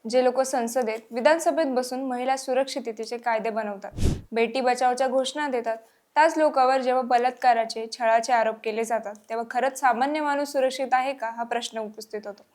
जे लोक संसदेत विधानसभेत बसून महिला सुरक्षिततेचे कायदे बनवतात, बेटी बचावच्या घोषणा देतात, त्याच लोकांवर जेव्हा बलात्काराचे छळाचे आरोप केले जातात तेव्हा खरंच सामान्य माणूस सुरक्षित आहे का हा प्रश्न उपस्थित होतो।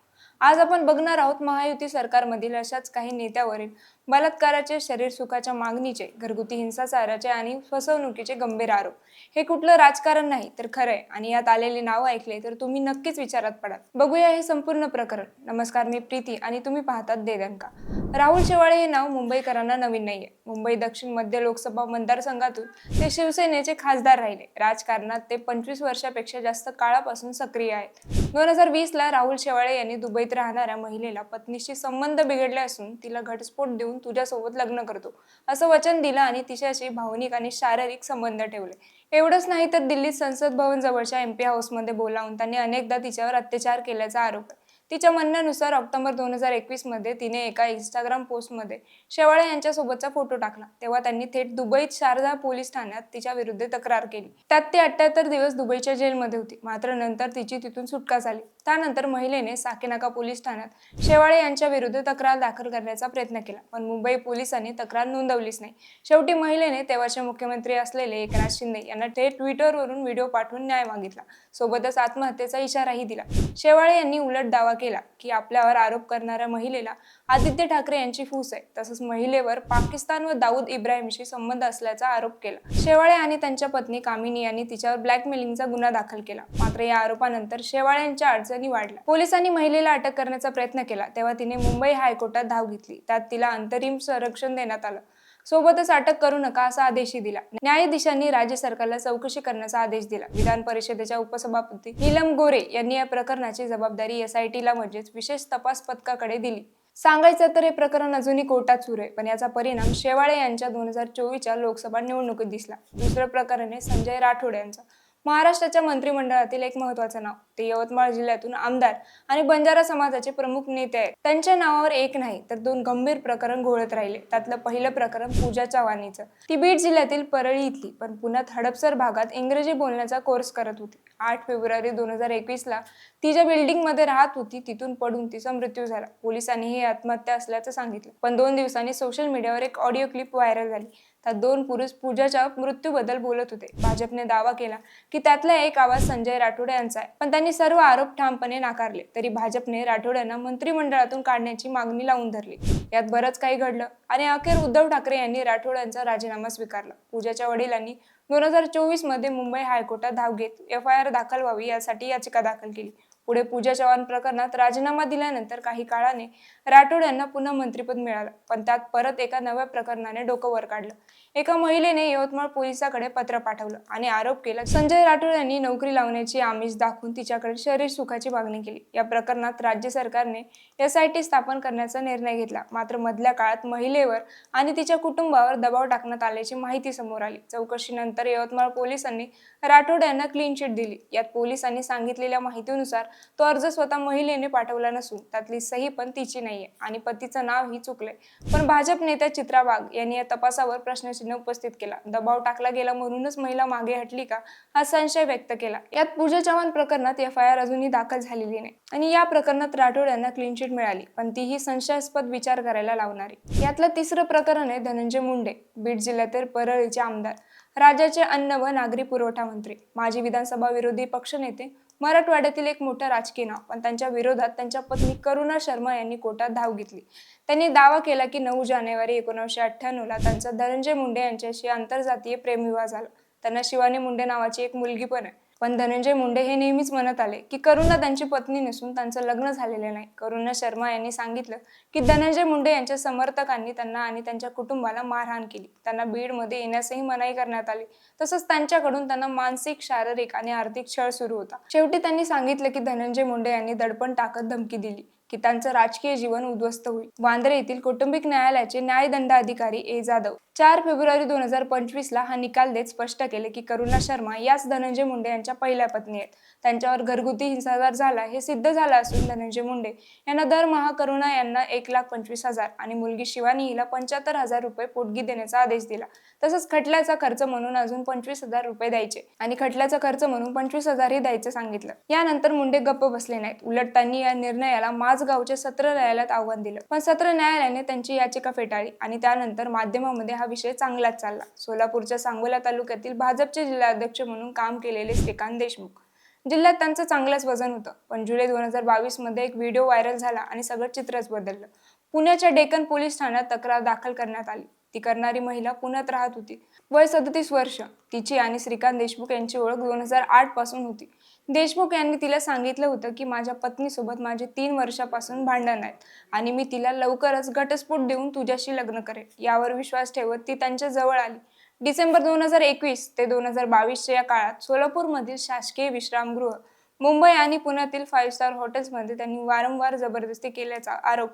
आज आपण बघणार आहोत महायुती सरकारमधील अशाच काही नेत्यावरील बलात्काराचे, शरीर सुखाच्या मागणीचे, घरगुती हिंसाचाराचे आणि फसवणुकीचे गंभीर आरोप। हे कुठलं राजकारण नाही तर खरंय आणि यात आलेले नाव ऐकले तर तुम्ही नक्कीच विचारात पडाल। बघूया हे संपूर्ण प्रकरण। नमस्कार, मी प्रीती आणि तुम्ही पाहतात देदनका। राहुल शेवाळे हे नाव मुंबईकरांना नवीन नाहीये। मुंबई दक्षिण मध्य लोकसभा मतदारसंघातून ते शिवसेनेचे खासदार राहिले। राजकारणात ते 25 वर्षापेक्षा जास्त काळापासून सक्रिय आहेत। 2020 ला राहुल शेवाळे यांनी दुबईत राहणाऱ्या महिलेला पत्नीशी संबंध बिघडले असून तिला घटस्फोट देऊन तुझ्यासोबत लग्न करतो असं वचन दिलं आणि तिच्याशी भावनिक आणि शारीरिक संबंध ठेवले। एवढंच नाही तर दिल्लीत संसद भवन जवळच्या MP हाऊसमध्ये बोलावून त्यांनी अनेकदा तिच्यावर अत्याचार केल्याचा आरोप आहे। तिच्या म्हणण्यानुसार ऑक्टोबर 2021 मध्ये तिने एका इंस्टाग्राम पोस्टमध्ये शेवाळे यांच्यासोबतचा फोटो टाकला, तेव्हा त्यांनी थेट दुबईत शारजा पोलीस ठाण्यात तिच्या विरुद्ध तक्रार केली। त्यात ती 78 दिवस दुबईच्या जेलमध्ये होती। मात्र नंतर तिची तिथून सुटका झाली। त्यानंतर महिलेने साकीनाका पोलीस ठाण्यात शेवाळे यांच्या विरुद्ध तक्रार दाखल करण्याचा प्रयत्न केला, पण मुंबई पोलिसांनी तक्रार नोंदवलीच नाही। शेवटी महिलेने तेव्हाचे मुख्यमंत्री असलेले एकनाथ शिंदे यांना थेट ट्विटरवरून व्हिडिओ पाठवून न्याय मागितला, सोबतच आत्महत्येचा इशाराही दिला। शेवाळे यांनी उलट दावा केला की आपल्यावर आरोप करणाऱ्या महिलेला आदित्य ठाकरे यांची फूस आहे, तसंच महिलेवर पाकिस्तान व दाऊद इब्राहिमशी संबंध असल्याचा आरोप केला। शेवाळे आणि त्यांच्या पत्नी कामिनी यांनी तिच्यावर ब्लॅकमेलिंगचा गुन्हा दाखल केला। मात्र या आरोपानंतर शेवाळ्यांच्या अडचणी वाढल्या। पोलिसांनी महिलेला अटक करण्याचा प्रयत्न केला तेव्हा तिने मुंबई हायकोर्टात धाव घेतली। त्यात तिला अंतरिम संरक्षण देण्यात आलं, सोबतच अटक करू नका असा आदेशही दिला। न्यायाधीशांनी राज्य सरकारला चौकशी करण्याचा आदेश दिला। विधान परिषदेच्या उपसभापती नीलम गोरे यांनी या प्रकरणाची जबाबदारी SIT ला म्हणजेच विशेष तपास पथकाकडे दिली। सांगायचं तर हे प्रकरण अजूनही कोर्टात सुरू आहे, पण याचा परिणाम शेवाळे यांच्या 2024च्या लोकसभा निवडणुकीत दिसला। दुसरं प्रकरण आहे संजय राठोड यांचं। महाराष्ट्राच्या मंत्रिमंडळातील एक महत्त्वाचं नाव। ते यवतमाळ जिल्ह्यातून आमदार आणि बंजारा समाजाचे प्रमुख नेते आहेत। त्यांच्या नावावर एक नाही तर दोन गंभीर प्रकरण घोळत राहिले। त्यातलं पहिलं प्रकरण पूजा चव्हाणीचं। ती बीड जिल्ह्यातील परळी इथली, पण पुण्यात हडपसर भागात इंग्रजी बोलण्याचा कोर्स करत होती। 8 फेब्रुवारी 2021 ला ती ज्या बिल्डिंगमध्ये राहत होती तिथून पडून तिचा मृत्यू झाला। पोलिसांनी ही आत्महत्या असल्याचं सांगितलं, पण 2 दिवसांनी सोशल मीडियावर एक ऑडिओ क्लिप व्हायरल झाली। त्यात 2 पुरुष पूजाच्या मृत्यूबद्दल बोलत होते। भाजपने दावा केला की त्यातला एक आवाज संजय राठोड यांचा आहे, पण त्यांनी सर्व आरोप ठामपणे नाकारले। तरी भाजपने राठोड यांना मंत्रिमंडळातून काढण्याची मागणी लावून धरली। यात बरंच काही घडलं आणि अखेर उद्धव ठाकरे यांनी राठोड यांचा राजीनामा स्वीकारला। पूजाच्या वडिलांनी 2024 मध्ये मुंबई हायकोर्टात धाव घेत FIR दाखल व्हावी यासाठी याचिका दाखल केली। पुढे पूजा चव्हाण प्रकरणात राजीनामा दिल्यानंतर काही काळाने राठोड यांना पुन्हा मंत्रिपद मिळालं, पण त्यात परत एका नव्या प्रकरणाने डोकं वर काढलं। एका महिलेने यवतमाळ पोलिसांकडे पत्र पाठवलं आणि आरोप केला संजय राठोड यांनी नोकरी लावण्याची आमिष दाखवून तिच्याकडे शरीर सुखाची मागणी केली। या प्रकरणात राज्य सरकारने SIT स्थापन करण्याचा निर्णय घेतला। मात्र मधल्या काळात महिलेवर आणि तिच्या कुटुंबावर दबाव टाकण्यात आल्याची माहिती समोर आली। चौकशीनंतर यवतमाळ पोलिसांनी राठोड यांना क्लीन चिट दिली। यात पोलिसांनी सांगितलेल्या माहितीनुसार तो अर्ज स्वतः महिलेने पाठवला नसून त्यातली सही पण तिची नाहीये आणि पतीचं नावही चुकलंय। पण भाजप नेत्या चित्रा वाघ यांनी या तपासावर प्रश्नचिन्ह उपस्थित केला। दबाव टाकला गेला म्हणूनच महिला मागे हटली का, हा संशय व्यक्त केला। यात पूजा चव्हाण प्रकरणात FIR अजूनही दाखल झालेली नाही आणि या प्रकरणात राठोड यांना क्लीन चिट मिळाली, पण तीही संशयास्पद विचार करायला लावणारी। यातलं तिसरं प्रकरण आहे धनंजय मुंडे, बीड जिल्ह्यातील परळीचे आमदार, राज्याचे अन्न व नागरी पुरवठा मंत्री, माजी विधानसभा विरोधी पक्षनेते, मराठवाड्यातील एक मोठं राजकीय नाव। पण त्यांच्या विरोधात त्यांच्या पत्नी करुणा शर्मा यांनी कोर्टात धाव घेतली। त्यांनी दावा केला की 9 जानेवारी 1998 ला त्यांचा धनंजय मुंडे यांच्याशी आंतरजातीय प्रेमविवाह झाला। त्यांना शिवानी मुंडे नावाची एक मुलगी पण आहे। पण धनंजय मुंडे हे नेहमीच म्हणत आले की करुणा त्यांची पत्नी नसून त्यांचं लग्न झालेलं नाही। करुणा शर्मा यांनी सांगितलं की धनंजय मुंडे यांच्या समर्थकांनी त्यांना आणि त्यांच्या कुटुंबाला मारहाण केली, त्यांना बीडमध्ये येण्यासही मनाई करण्यात आली, तसंच त्यांच्याकडून त्यांना मानसिक, शारीरिक आणि आर्थिक छळ सुरू होता। शेवटी त्यांनी सांगितलं की धनंजय मुंडे यांनी दडपण टाकत धमकी दिली की त्यांचं राजकीय जीवन उद्ध्वस्त होईल। वांद्रे येथील कौटुंबिक न्यायालयाचे न्यायदंडाधिकारी A जाधव 4 फेब्रुवारी 2025 ला हा निकाल देत स्पष्ट केले की करुणा शर्मा याच धनंजय मुंडे यांच्या पहिल्या पत्नी आहेत। त्यांच्यावर घरगुती हिंसाचार झाला हे सिद्ध झालं असून धनंजय मुंडे यांना दरमहा करुणा यांना 1,25,000 आणि मुलगी शिवानी हिला 75,000 रुपये पोटगी देण्याचा आदेश दिला। तसंच खटल्याचा खर्च म्हणून अजून 25,000 रुपये द्यायचे आणि खटल्याचा खर्च म्हणून 25,000 ही द्यायचं सांगितलं। यानंतर मुंडे गप्प बसले नाहीत, उलट त्यांनी या निर्णयाला माज माझगावच्या सत्र न्यायालयात आव्हान दिलं, पण सत्र न्यायालयाने त्यांची याचिका फेटाळली आणि त्यानंतर माध्यमांमध्ये हा विषय चांगलाच चालला. सोलापूरच्या सांगोला तालुक्यातील भाजपचे जिल्हाध्यक्ष म्हणून काम केलेले श्रीकांत देशमुख जिल्ह्यात त्यांचं चांगलंच वजन होतं. पण जुलै 2022 मध्ये एक व्हिडिओ व्हायरल झाला आणि सगळं चित्रच बदललं. पुण्याच्या डेक्कन पोलीस ठाण्यात तक्रार दाखल करण्यात आली. ती करणारी महिला पुण्यात राहत होती. वय 37 वर्ष. तिची आणि श्रीकांत देशमुख यांची ओळख 2008 पासून होती. देशमुख यांनी तिला सांगितलं होतं की माझ्या पत्नीसोबत माझे 3 वर्षापासून भांडण आहेत आणि मी तिला लवकरच घटस्फोट देऊन तुझ्याशी लग्न करेन. यावर विश्वास ठेवत ती त्यांच्या जवळ आली. डिसेंबर 2021 ते 2022 या काळात सोलापूरमधील शासकीय विश्रामगृह, मुंबई आणि पुण्यातील 5 स्टार हॉटेल्समध्ये त्यांनी वारंवार जबरदस्ती केल्याचा आरोप.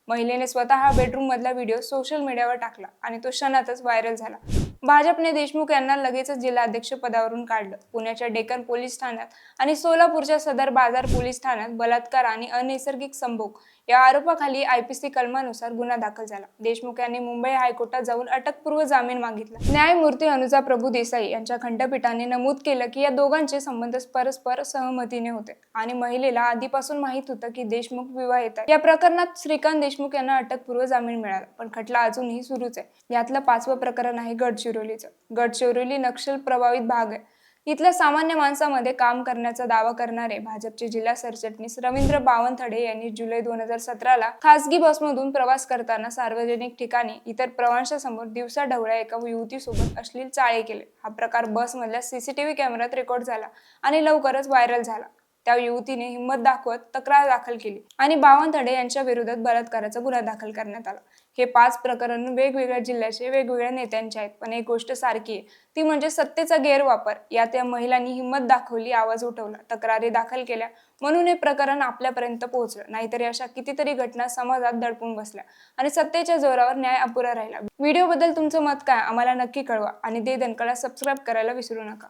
महिलेने स्वतः बेडरूम मधला व्हिडिओ सोशल मीडियावर टाकला आणि तो क्षणातच व्हायरल झाला. भाजपने देशमुख यांना लगेचच जिल्हाध्यक्ष पदावरून काढलं. पुण्याच्या डेक्कन पोलीस ठाण्यात आणि सोलापूरच्या सदर बाजार पोलीस ठाण्यात बलात्कार आणि अनैसर्गिक संभोग या आरोपाखाली IPC कलमानुसार गुन्हा दाखल झाला. देशमुख यांनी मुंबई हायकोर्टात जाऊन अटकपूर्व जामीन मागितला. न्यायमूर्ती अनुजा प्रभू देसाई यांच्या खंडपीठाने नमूद केलं की या दोघांचे संबंध परस्पर सहमतीने होते आणि महिलेला आधीपासून माहित होतं की देशमुख विवाहित आहे. या प्रकरणात श्रीकांत देशमुख यांना अटकपूर्व जामीन मिळाला, पण खटला अजूनही सुरूच आहे. यातलं 5वं प्रकरण आहे गडचिरोलीचं. गडचिरोली नक्षल प्रभावित भाग आहे. इथल्या सामान्य माणसामध्ये काम करण्याचा दावा करणारे भाजपचे जिल्हा सरचिटणीस रवींद्र बावनथडे यांनी जुलै 2017ला खासगी बसमधून प्रवास करताना सार्वजनिक ठिकाणी इतर प्रवाशांसमोर दिवसाढवळ्या एका युवतीसोबत अश्लील चाळे केले. हा प्रकार बसमधल्या CCTV कॅमेऱ्यात रेकॉर्ड झाला आणि लवकरच व्हायरल झाला. त्या युवतीने हिंमत दाखवत तक्रार दाखल केली आणि बावनथडे यांच्या विरोधात बलात्काराचा गुन्हा दाखल करण्यात आला. हे 5 प्रकरण वेगवेगळ्या जिल्ह्याचे वेगवेगळ्या नेत्यांचे आहेत, पण एक गोष्ट सारखी आहे, ती म्हणजे सत्तेचा गैरवापर. यात या महिलांनी हिंमत दाखवली, आवाज उठवला, तक्रारी दाखल केल्या, म्हणून हे प्रकरण आपल्यापर्यंत पोहोचलं. नाहीतरी अशा कितीतरी घटना समाजात दडपून बसल्या आणि सत्तेच्या जोरावर न्याय अपुरा राहिला. व्हिडिओबद्दल तुमचं मत काय आम्हाला नक्की कळवा आणि दे दणकाला सबस्क्राईब करायला विसरू नका.